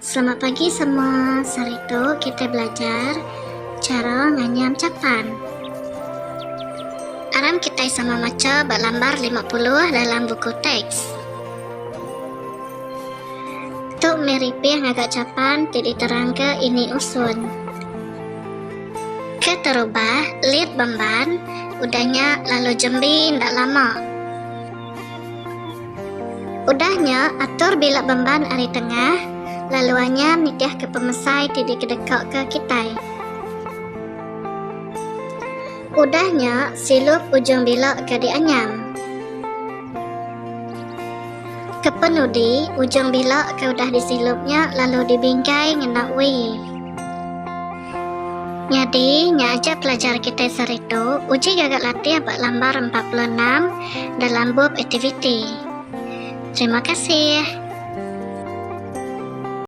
Selamat pagi semua. Hari itu kita belajar cara nganyam capan. Aram kita sama maca bak lambar 50 dalam buku teks. Tuk meripih ngagak capan tidak terangka ini usun. Keterubah lihat bamban udahnya lalu jembi ndak lama. Udahnya atur bila bamban ari tengah, laluannya nitiah ke pemesai tidak kedekak ke kita. Udahnya silup ujung bilak ke dianyam. Kepenudi ujung bilak ke udah disilupnya lalu dibingkai ngenak wi. Jadi, aja pelajar kita seritu uji gagak latih bak lambar 46 dalam bab activity. Terima kasih.